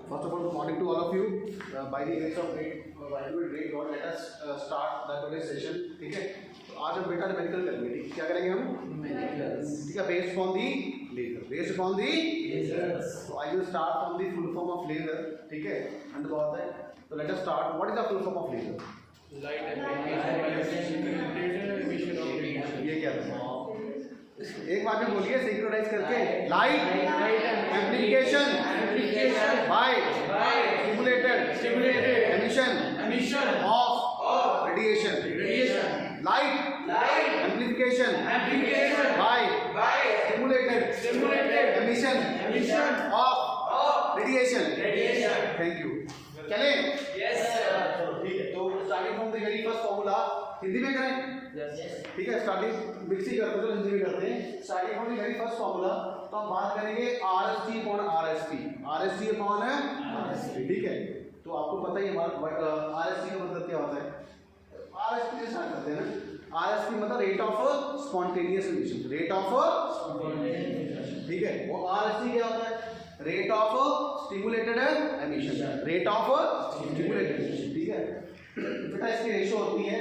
First of all, good morning to all of you. By the grace of great God, let us start the today's session. ठीक है? तो आज हम बेटा medical करेंगे. ठीक, क्या करेंगे हम? Medicals. ठीक है, based upon the laser. Based upon the lasers. So I will start from the full form of laser. ठीक है? And about that. So let us start. What is the full form of laser? Light amplification, emission of radiation. ये क्या है? एक बार में बोलिए synchronise करके. Light amplification by stimulated emission of radiation. Light amplification by stimulated emission of radiation. Thank you. चले? Yes, sir. चलो ठीक है. तो starting from the very first formula Hindi में करें. ठीक है, स्टार्टिंग मिक्सी करते हैं तो हिंदी में करते हैं. Starting from the very first formula तो हम बात करेंगे RST upon RST. RST upon RST. ठीक है, तो आपको पता ही है RST का मतलब क्या होता है. RST से स्टार्ट करते हैं ना. RST मतलब rate of spontaneous emission. Rate of, ठीक है, वो RST क्या होता है? Rate of stimulated emission. Rate of stimulated emission. ठीक है बेटा, इसकी रेशो होती है.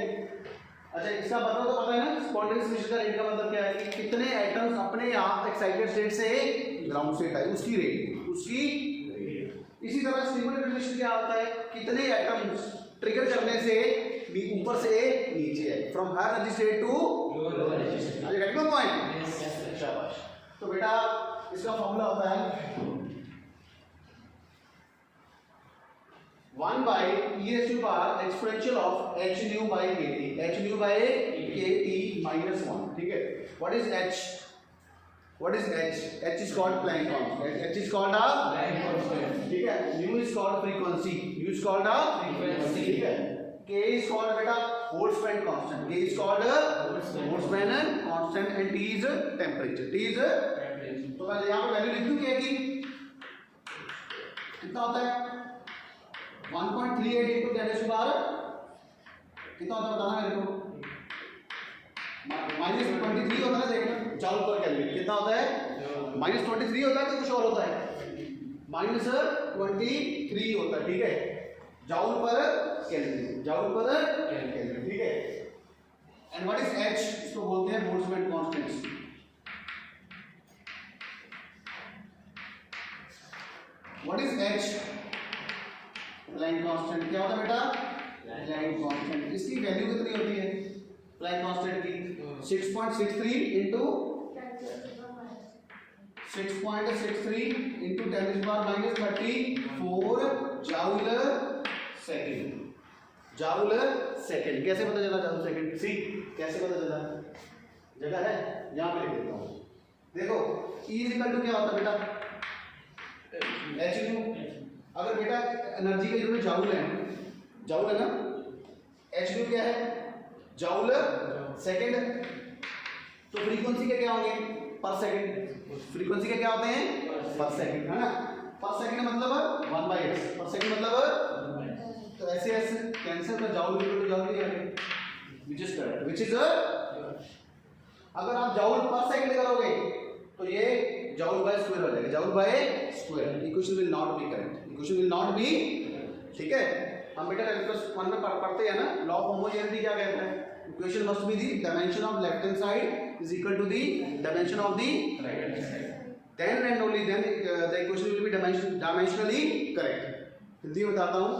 अच्छा, इसका मतलब तो पता है ना, स्पॉन्टेनियस एमिशन का रेट का मतलब क्या है कि कितने एटम्स अपने आप एक्साइटेड स्टेट से ग्राउंड स्टेट आए, उसकी रेट. इसी तरह स्टिमुलेटेड एमिशन क्या होता है? कितने एटम्स ट्रिगर करने से ऊपर से नीचे है, from higher energy state to lower energy state. आगे गेट द पॉइंट. शाबाश. तो बेटा इसका फॉर्मूला होता है 1 by e raised to power exponential of h nu by kt. h nu by kt minus 1. ठीक है. What is h? What is h? H is called Planck constant. H is called a Planck constant. ठीक है. Nu is called frequency. U is called a frequency. ठीक है. K is called बेटा Boltzmann constant. K is called Boltzmann constant and T is temperature. T is temperature. तो मैं यहाँ पे value लिख दूँ K की. कितना होता है? 1.38 into 10 raised to power कितना होता है बताना मेरे को. -23 होता है. देखना जॉउल पर केल्विन कितना होता है? -23 होता है कि कुछ और होता है? -23 होता है. ठीक है, जॉउल पर केल्विन. जॉउल पर केल्विन. ठीक है. And what is h? इसको बोलते हैं Boltzmann constant. What is h? Planck constant. क्या होता है बेटा? Planck constant. इसकी वैल्यू कितनी होती है प्लैंक कांस्टेंट की? 6.63 into 10 to the power minus 34 joule second. Joule second. कैसे पता चला जूल सेकंड? सी कैसे पता चला? जगह है, यहाँ पे लिख देता हूँ. देखो E इक्वल टू क्या होता है बेटा? h. अगर बेटा एनर्जी के यूनिट जूल है ना, h क्या है? Joule second. तो फ्रीक्वेंसी के क्या होंगे? पर सेकंड. फ्रीक्वेंसी के क्या होते हैं? पर सेकंड, है ना. पर सेकंड मतलब 1/s. पर सेकंड मतलब तो ऐसे कैंसिल में जूल इक्वल टू जूल ही आएगा. Which is correct. Which is अगर आप जूल पर सेकंड करोगे तो ये जूल बाय स्क्वायर हो जाएगा. Joule bye square. Equation will not be correct. Equation will not be. ठीक है, हम बेटा कैलकुलस 1 में पढ़ते हैं ना, लॉ ऑफ होमोजेनिटी क्या कहता है? Equation must be the dimension of left hand side is equal to the dimension of the right hand side. Then and only then the equation will be dimensionally correct. Hindi में बताता हूं,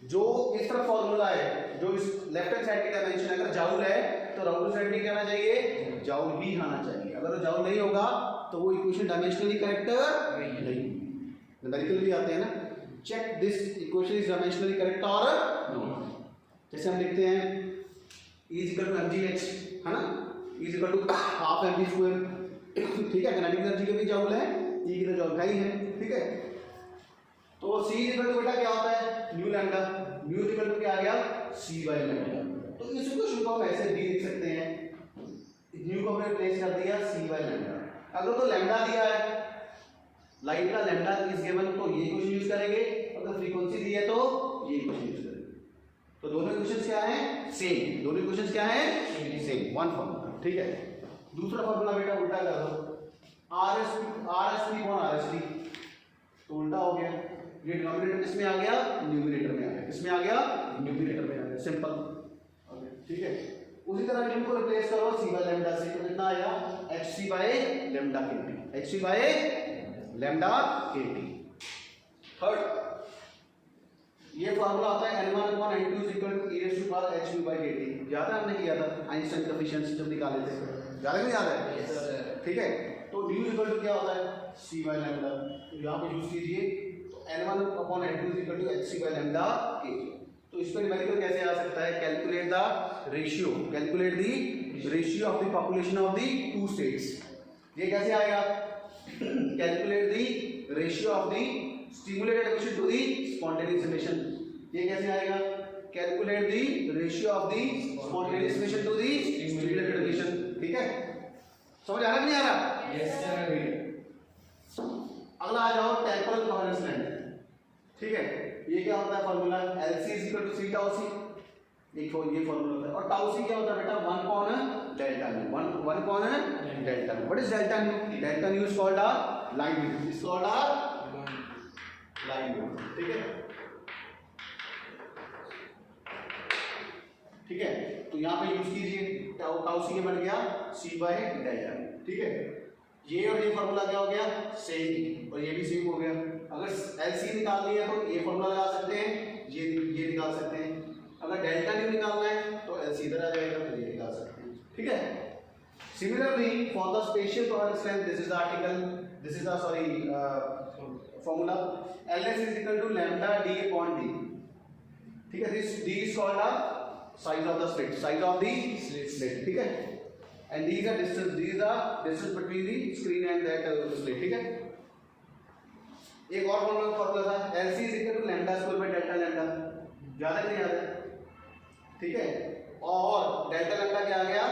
जो इस तरफ formula है, जो इस लेफ्ट हैंड साइड की डायमेंशन अगर जूल है तो राइट साइड भी क्या आना चाहिए? जूल ही आना चाहिए. अगर जूल नहीं होगा तो वो इक्वेशन डायमेंशनली करेक्ट नहीं. न्यूमेरिकल भी आते हैं ना, check this equation is dimensionally correct और नो. जैसे हम लिखते हैं E is equal to mgh, है ना. E is equal to half mg square. ठीक है, काइनेटिक एनर्जी के भी जूल है, E की तो जूल का ही है. ठीक है, तो C is equal to बेटा क्या होता है? New lambda. New is equal to क्या आ गया? C by lambda. तो इस इक्वेशन को हम ऐसे भी लिख सकते हैं. न्यू को हमने प्लेस कर दिया C by लैम्डा. अगर तो लैम्डा दिया है, लाइट का लैम्डा इज गिवन, तो ये इक्वेशन यूज करेंगे. अगर फ्रीक्वेंसी दी है तो ये इक्वेशन यूज करेंगे. तो दोनों इक्वेशंस क्या हैं? सेम. दोनों इक्वेशंस क्या हैं? सेम. One formula. ठीक है. दूसरा फॉर्मूला बेटा उल्टा कर दो. RST अपॉन RST तो उल्टा हो गया. ये डिनोमिनेटर किसमें आ गया, न्यूमरेटर में आ गया, किसमें आ गया, न्यूमरेटर में आ गया, सिंपल। ठीक है, उसी तरह इनको रिप्लेस करो c बाय लैम्डा से, तो कितना आएगा hc by lambda kt, hc by lambda kt। Third ये फार्मूला आता है n1 upon n2 is equal to e raise to power h v by kt। याद है हमने किया था आइंस्टाइन कोएफिशिएंट्स जब निकाले थे, याद है नहीं याद है? Yes, sir. ठीक है, तो d इक्वल टू क्या होता है c बाय लैम्डा, तो यहाँ पे यूज कीजिए, तो n1 upon n2 is equal to hc by lambda kt। तो इसका न्यूमेरिकल कैसे आ सकता है, calculate the ratio, calculate the ratio of the population of the two states. ये कैसे आएगा, calculate the ratio of the stimulated emission to the spontaneous emission. ये कैसे आएगा, calculate the ratio of the spontaneous emission to the stimulated emission. ठीक है, समझ आ रहा कि नहीं आ रहा? Yes, sir. अगला आ जाओ टेम्पोरल कोहेरेंस लेंथ। ठीक है, ये क्या होता है formula, LC is equal to c tau c, ये फार्मूला होता है। और टाउ c क्या होता है बेटा, 1 upon delta nu, 1 upon delta nu. What is delta nu, delta nu is called a line new, is called a line new. ठीक है, ठीक है, तो यहाँ पे यूज कीजिए, टाउ c बन गया c बाय डेल्टा। ठीक है, ये और ये फार्मूला क्या हो गया, सेम, और ये भी सेम हो गया। अगर LC निकालनी है तो ये फार्मूला लगा सकते हैं, ये निकाल सकते हैं। अगर डेल्टा न्यू निकालना है तो LC इधर आ जाएगा, तो ये निकाल सकते हैं। ठीक है, similarly for the spatial coherence length, this is the article, this is the formula, LS is equal to lambda d upon d। ठीक है, this d is called the size of the slit, size of the slit. ठीक है, and these are distance between the screen and that slit। ठीक है, एक और formula था, LC is equal to lambda square by delta lambda, याद है नहीं याद है? ठीक है, और डेल्टा लैम्डा क्या आ गया,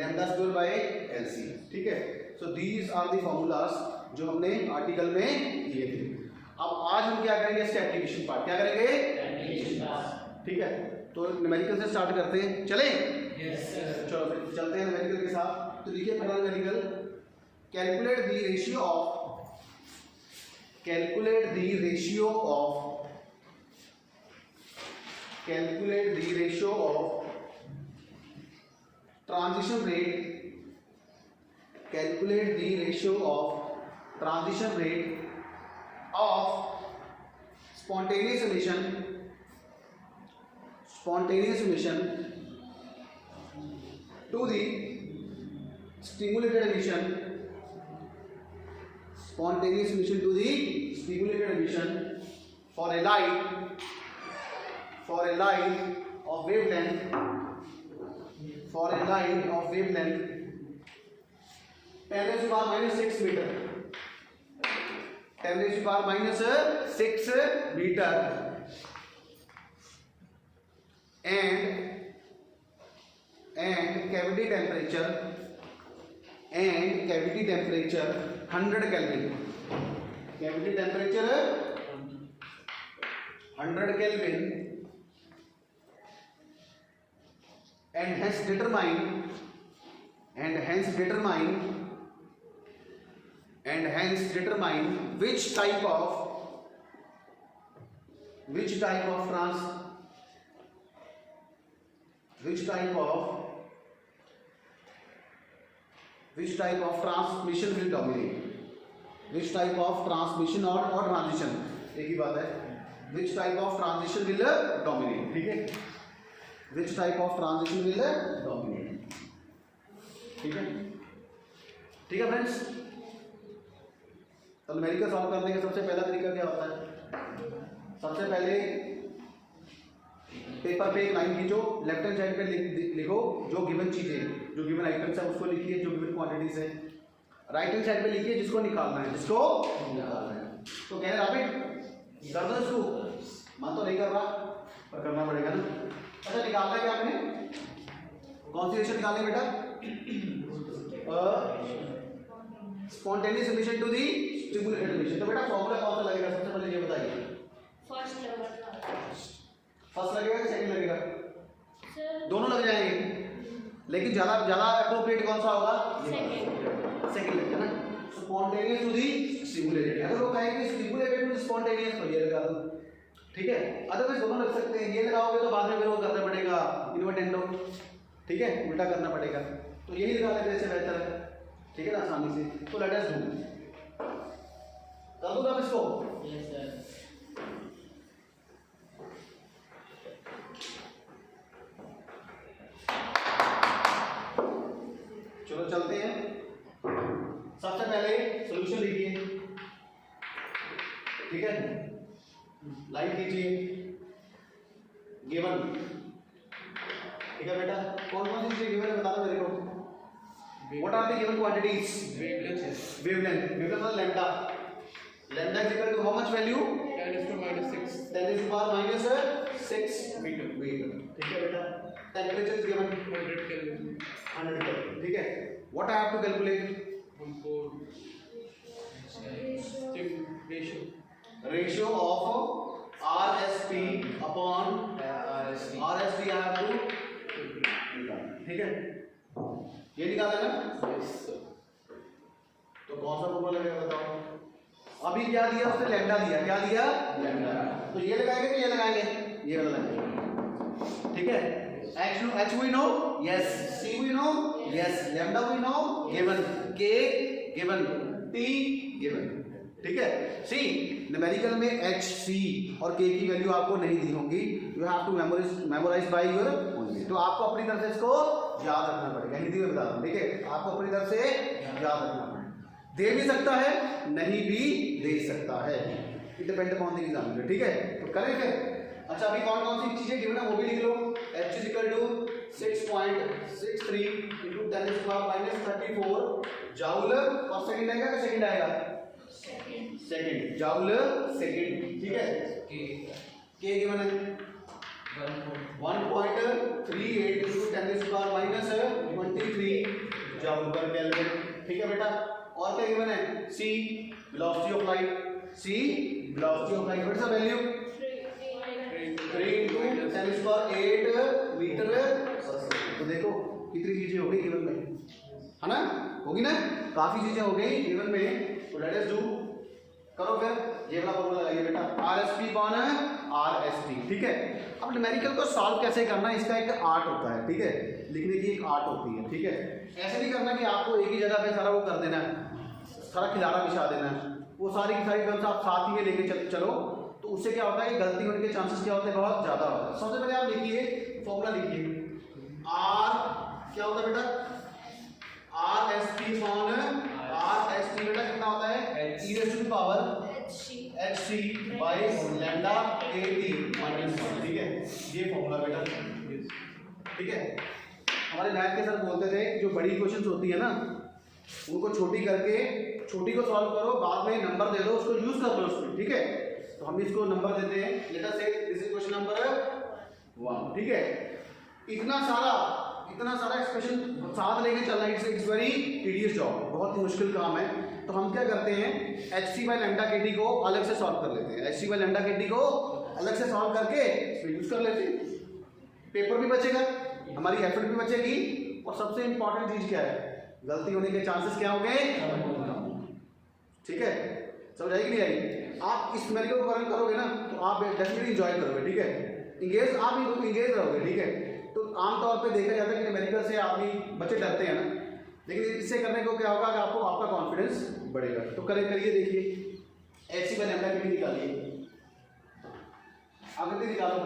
lambda square by LC। ठीक है, so these are the formulas जो हमने आर्टिकल में लिए थे। अब आज हम क्या करेंगे, इसके एप्लीकेशन पार्ट क्या करेंगे। ठीक है, तो न्यूमेरिकल से स्टार्ट करते हैं, चलें? Yes, sir. चलो फिर चलते हैं न्यूमेरिकल के साथ। तो देखिए पहला numerical, calculate the ratio of, calculate the ratio of, calculate the ratio of transition rate, calculate the ratio of transition rate of spontaneous emission, spontaneous emission to the stimulated emission, spontaneous emission to the stimulated emission for a light, for a line of wavelength, for a line of wavelength 10 raised to power minus 6 meter, 10 raised to power minus 6 meter, and cavity temperature, and cavity temperature 100 Kelvin, cavity temperature 100 Kelvin, and hence determine, and hence determine, and hence determine which type of transmission will dominate, which type of transmission or transition, एक ही बात है, which type of transition will dominate। ठीक है, which type of transition will dominate। ठीक है, ठीक है friends. तो न्यूमेरिकल सॉल्व करने का सबसे पहला तरीका क्या होता है, सबसे पहले पेपर पे एक लाइन खींचो, लेफ्ट हैंड साइड पे लिखो जो गिवन चीजें, जो गिवन आइटम्स है उसको लिखिए, जो गिवन क्वांटिटीज है। राइट हैंड साइड पे लिखिए जिसको निकालना है, जिसको निकालना है। तो कह रहे राबिट कर दो इसको, मन तो नहीं कर रहा पर करना पड़ेगा ना। अच्छा निकालना है क्या आपने, कौन सी रेशियो निकालनी बेटा, spontaneous emission to the stimulated emission. तो बेटा फॉर्मूला कौन सा लगेगा, सबसे पहले ये बताइए। फर्स्ट लगेगा कि सेकंड लगेगा, दोनों लग जाएंगे, लेकिन ज्यादा अप्रोप्रिएट कौन सा होगा, सेकंड लगेगा ना। तो स्पॉन्टेनियस टू दी सिमुलेटेड। अगर वो कहेंगे सिमुलेटेड टू स्पॉन्टेनियस तो ये लगा दो, ठीक है। अदरवाइज दोनों लग सकते हैं, ये लगाओगे तो बाद में फिर वो करना पड़ेगा इन्वर्टेंडो, ठीक है, उल्टा करना पड़ेगा। तो यही लगा लेते इससे बेहतर है, ठीक है ना, आसानी से। तो लेट अस डू, कर दूंगा आप इसको। Yes, sir. चलो चलते हैं। सबसे पहले सॉल्यूशन लिखिए, ठीक है, लाइट कीजिए, गिवन, ठीक है बेटा। कौन कौन सी चीजें गिवन है बता दो मेरे को। What are the given quantities? Wavelength. Wavelength, wavelength मतलब lambda, lambda is equal to how much value? 10⁻⁶ 10⁻⁶ metre. Metre, ठीक है बेटा। Temperature is given 100 Kelvin. 100 Kelvin, ठीक है। What I have to calculate? 1/4. Ratio. Ratio of RSP upon RSP I have to, ठीक है, ये निकाला ना। Yes, sir. तो कौन सा फॉर्मूला लगेगा बताओ। अभी क्या दिया उसने? लैम्डा दिया। क्या दिया? लैम्डा। तो ये लगाएंगे कि ये लगाएंगे? ये वाला लगाएंगे, ठीक है। H we know, yes. C we know, yes. Lambda we know, given. K given. T given, ठीक है। सी न्यूमेरिकल में HC और K की वैल्यू आपको नहीं दी होंगी, you have to memorise by your only. तो आपको अपनी तरफ से इसको याद रखना पड़ेगा, हिंदी में बता दूं, ठीक है। आपको अपनी तरफ से याद रखना पड़ेगा। दे भी सकता है, नहीं भी दे सकता है, it depend upon the examiner, ठीक है। तो करें फिर। अच्छा, अभी कौन कौन सी चीजें गिवन है वो भी लिख लो। H is equal to 6.63 into 10⁻⁻34 joule और सेकंड आएगा कि सेकंड आएगा? सेकंड, जाउल सेकंड, ठीक है। K गिवन है 1.38 into 10⁻⁻23 जाउल पर केल्विन, ठीक है बेटा। और क्या गिवन है? C velocity of light, C velocity of light, what is the value? 3 into 10⁸ metre. तो देखो कितनी चीजें हो गई गिवन में, है ना, होगी ना, काफी चीजें हो गई गिवन में। तो लेट अस डू, करो फिर। ये वाला फॉर्मूला लगाइए बेटा, RSP कौन है? RSP, ठीक है। अब न्यूमेरिकल को सॉल्व कैसे करना है, इसका एक आर्ट होता है, ठीक है, लिखने की एक आर्ट होती है, ठीक है। ऐसे नहीं करना कि आपको एक ही जगह पे सारा वो कर देना है, सारा खिलाड़ा बिछा देना है, वो सारी की सारी टर्म्स आप साथ ही में लेके चलो, तो उससे क्या होता है कि गलती होने के चांसेस क्या होते हैं? बहुत ज्यादा होते हैं। सबसे पहले आप लिखिए, फॉर्मूला लिखिए, R क्या होता है बेटा? RSP कौन है? RSP बेटा कितना होता है? e raised to the power HC by lambda AT minus 1, ठीक है। ये फॉर्मूला बेटा, ठीक है। हमारे मैथ के सर बोलते थे जो बड़ी क्वेश्चंस होती है ना, उनको छोटी करके, छोटी को सॉल्व करो, बाद में नंबर दे दो, उसको यूज कर लो उसमें, ठीक है। तो हम इसको नंबर देते हैं, लेट अस से दिस इज क्वेश्चन नंबर 1, ठीक है। इतना सारा एक्सप्रेशन साथ लेके चलना, इट्स वेरी टीडियस जॉब, बहुत ही मुश्किल काम है। तो हम क्या करते हैं, HC बाय लैम्डा KT को अलग से सॉल्व कर लेते हैं, HC बाय लैम्डा KT को अलग से सॉल्व करके इसमें यूज कर लेते हैं। पेपर भी बचेगा, हमारी एफर्ट भी बचेगी, और सबसे इंपॉर्टेंट चीज क्या है? गलती होने के चांसेस क्या होंगे? ठीक है, समझ आएगी नहीं आएगी? आप इस न्यूमेरिकल को करोगे ना तो आप डेफिनेटली एंजॉय करोगे, ठीक है। इंगेज, आप इंगेज रहोगे, ठीक है। तो आमतौर पे देखा जाता है कि न्यूमेरिकल से आदमी बच्चे डरते हैं ना, लेकिन इससे करने को क्या होगा कि आपको आपका कॉन्फिडेंस बढ़ेगा। तो करिए, देखिए HC बाय लैम्डा KT निकालिए, आकृति निकालो।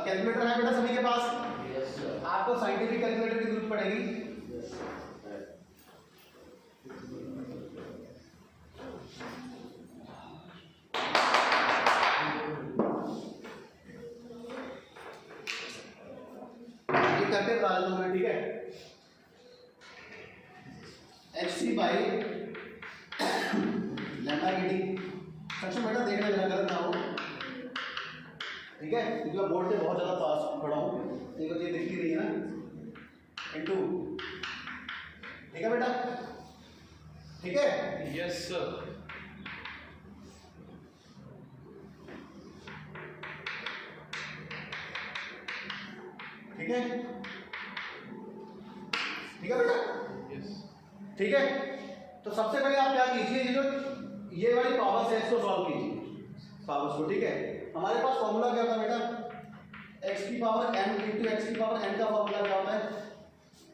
कैलकुलेटर है बेटा सभी के पास? Yes, sir. आपको साइंटिफिक कैलकुलेटर की जरूरत पड़ेगी। ये करके बता देता हूं मैं, ठीक है। HC बाय लैम्डा KT, सक्षम बेटा देखना मेरा गलत ना हो, ठीक है, क्योंकि बोर्ड से बहुत ज़्यादा पास खड़ा हूँ, एक बार ये दिखती नहीं है ना, इनटू, ठीक है बेटा, ठीक है। Yes, sir. ठीक है, ठीक है बेटा। Yes. ठीक है, तो सबसे पहले आप क्या कीजिए, ये वाली पावर्स है इसको सॉल्व कीजिए पावर्स को। ठीक है, हमारे पास फॉर्मूला क्या था बेटा, x की पावर m इंटू x की पावर n का फॉर्मूला क्या होता है,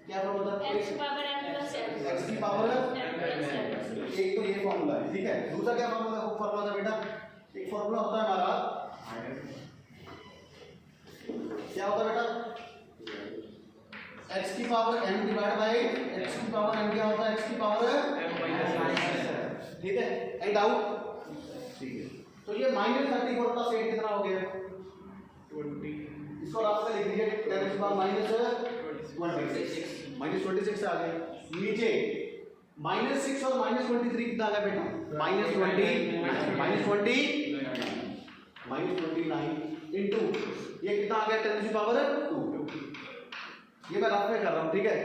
क्या फॉर्मूला, x की power m plus n, x की पावर m प्लस n। एक तो ये फॉर्मूला है। ठीक है, दूसरा क्या फॉर्मूला था बेटा, एक फॉर्मूला होता है हमारा, क्या होता है बेटा, x की power m divide by x की पावर n, क्या होता है x की पावर m। ठीक है, एंड आउट। ठीक है, तो ये -34 प्लस 8 कितना हो गया, 20 इसको आप लिख दीजिए 10 की पावर -26 आ गया। नीचे -6 और -23 कितना आ गया बेटा, -29 इंटू ये कितना आ गया 10 की पावर 2। ये मैं रफ में कर रहा हूँ। ठीक है,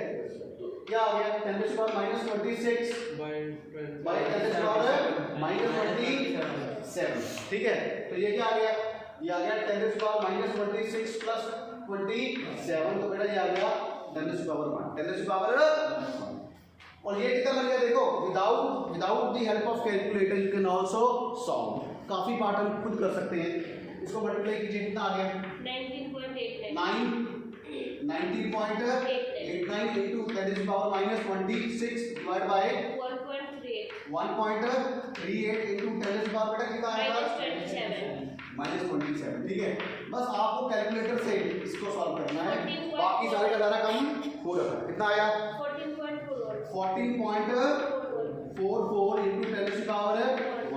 क्या आ गया 10 की पावर -26 बाय 10 की पावर -27। ठीक है, तो ये क्या आ गया, ये आ गया 10 की पावर -26 प्लस 27, तो बेटा ये आ गया 10 की पावर 1, 10 की पावर। और ये कितना बन गया देखो, without the help of calculator you can also solve. काफी पार्ट हम खुद कर सकते हैं। इसको मल्टीप्लाई कीजिए, कितना आ गया 19.89 into 10 to the power -26 divided by 1.38 into 10 to the power बेटा कितना आएगा -27। ठीक है, बस आपको कैलकुलेटर से इसको सॉल्व करना है, बाकी सारे का सारा काम हो रहा है। कितना आया 14.44 into 10 to the power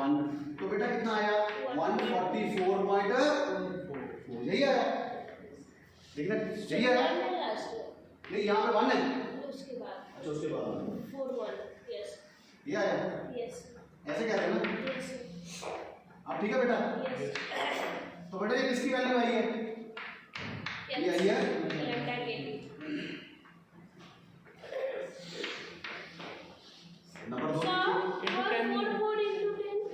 1, तो बेटा कितना आया 144.4। यही आया, देखना यही आया, नहीं यहाँ पे 1 है, उसके बाद अच्छा उसके बाद 41 यस ये आया, यस ऐसे कह रहे हैं ना यस आप, ठीक है बेटा। यस तो बेटा ये किसकी वैल्यू आई है, ये आई है लैम्डा के लिए नंबर 2। so 144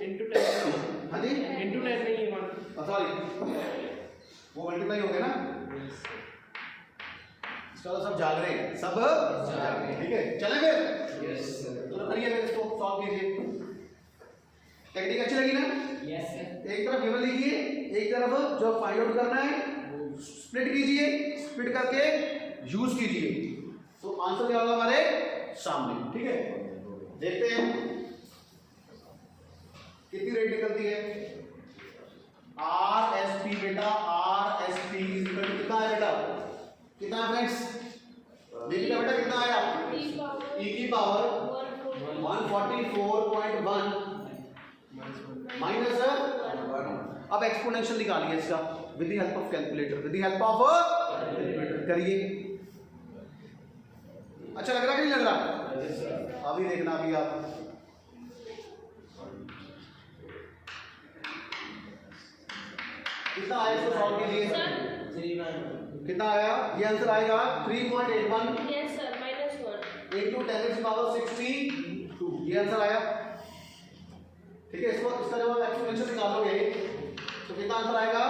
into 10 हाँ जी, into 10 नहीं है, सॉरी वो मल्टीप्लाई हो गया ना, इसका तो सब जाग रहे हैं, सब जाग रहे हैं। ठीक है, चलें फिर, तो करिए फिर इसको सॉल्व कीजिए। टेक्निक अच्छी लगी ना, एक तरफ गिवन लीजिए, एक तरफ जो फाइंड आउट करना है स्प्लिट कीजिए, स्प्लिट करके यूज कीजिए, तो आंसर क्या होगा हमारे सामने। ठीक है, देखते हैं कितनी रेट निकलती है। RSP बेटा, RSP कितना है बेटा, कितना है फ्रेंड्स, देखिए बेटा कितना आया, e की पावर 144.1 माइनस, अब एक्सपोनेंशियल निकालिए इसका with the help of calculator, with the help of calculator करिए। अच्छा लग रहा कि नहीं लग रहा, अभी देखना अभी आप कितना आया, इसको सॉल्व कीजिए, कितना आया, ये आंसर आएगा 3.81 yes sir -1 into 10 to the power 62, ये आंसर आया। ठीक है, इसको इसका जब आप एक्सपोनेंशियल निकालोगे तो कितना आंसर आएगा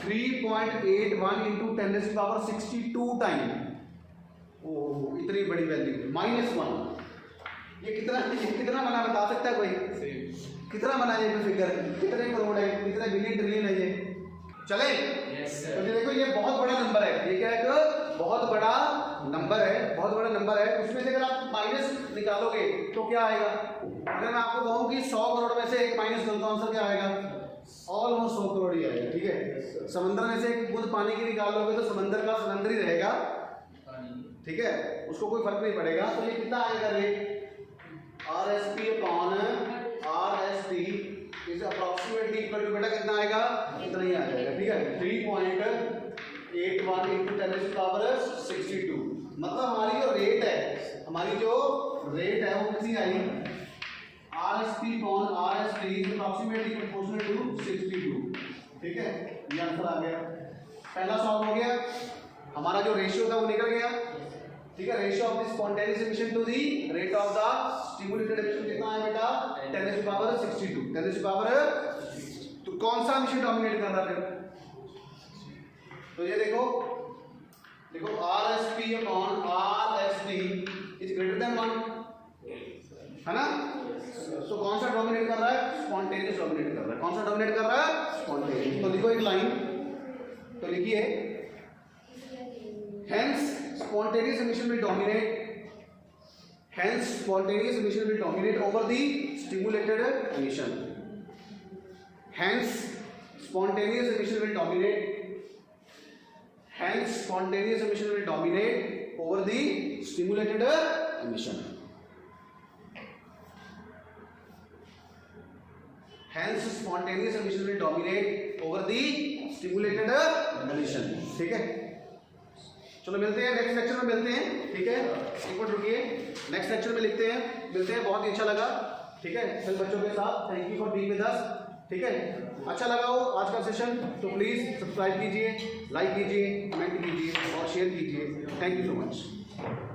3.81 into 10 to the power 62 time, ओह इतनी बड़ी वैल्यू -1। ये कितना बना बता सकता है कोई, कितना बना ये फिगर, कितने करोड़ है, कितने बिलियन ट्रिलियन है ये, चले। तो ये देखो ये बहुत बड़ा नंबर है, ये क्या है, एक बहुत बड़ा नंबर है, बहुत बड़ा नंबर है। उसमें से अगर आप माइनस निकालोगे तो क्या आएगा, अगर मैं आपको कहूँ कि 100 करोड़ में से एक माइनस करूँ तो आंसर क्या आएगा, ऑलमोस्ट 100 करोड़ ही आएगा। ठीक है, समंदर में से एक बूंद पानी की निकालोगे तो समंदर का समंदर ही रहेगा, ठीक है, उसको कोई फर्क नहीं पड़ेगा। तो ये कितना आएगा rate, RSP upon RST is approximately equal to बेटा कितना आएगा, इतना ही आ जाएगा। ठीक है, 3.81 into 10 to the power 62, मतलब हमारी जो रेट है, हमारी जो रेट है वो कितनी आई, RSP upon RST is approximately proportional to 62। ठीक है, ये आंसर आ गया, पहला सॉल्व हो गया, हमारा जो रेशियो था वो निकल गया। ठीक है, ratio of the spontaneous emission to the rate of the stimulated emission कितना है बेटा, 10 to the power 62, 10 to the power। तो कौन सा एमिशन डोमिनेट कर रहा है फिर, तो ये देखो RSP upon RST is greater than 1, है ना? तो कौन सा डोमिनेट कर रहा है? स्पॉन्टेनियस डोमिनेट कर रहा है। कौन सा डोमिनेट कर रहा है? स्पॉन्टेनियस। तो लिखो एक लाइन, तो लिखिए hence spontaneous emission will dominate, hence spontaneous emission will dominate over the stimulated emission, hence spontaneous emission will dominate, hence spontaneous emission will dominate over the stimulated emission, hence spontaneous emission will dominate over the stimulated emission। ठीक है, चलो मिलते हैं next lecture में, मिलते हैं। ठीक है, एक मिनट रुकिए, नेक्स्ट लेक्चर में लिखते हैं, मिलते हैं। बहुत ही अच्छा लगा, ठीक है, सभी बच्चों के साथ। Thank you for being with us. ठीक है, अच्छा लगा हो आज का सेशन तो प्लीज़ सब्सक्राइब कीजिए, लाइक कीजिए, कमेंट कीजिए और शेयर कीजिए। Thank you so much.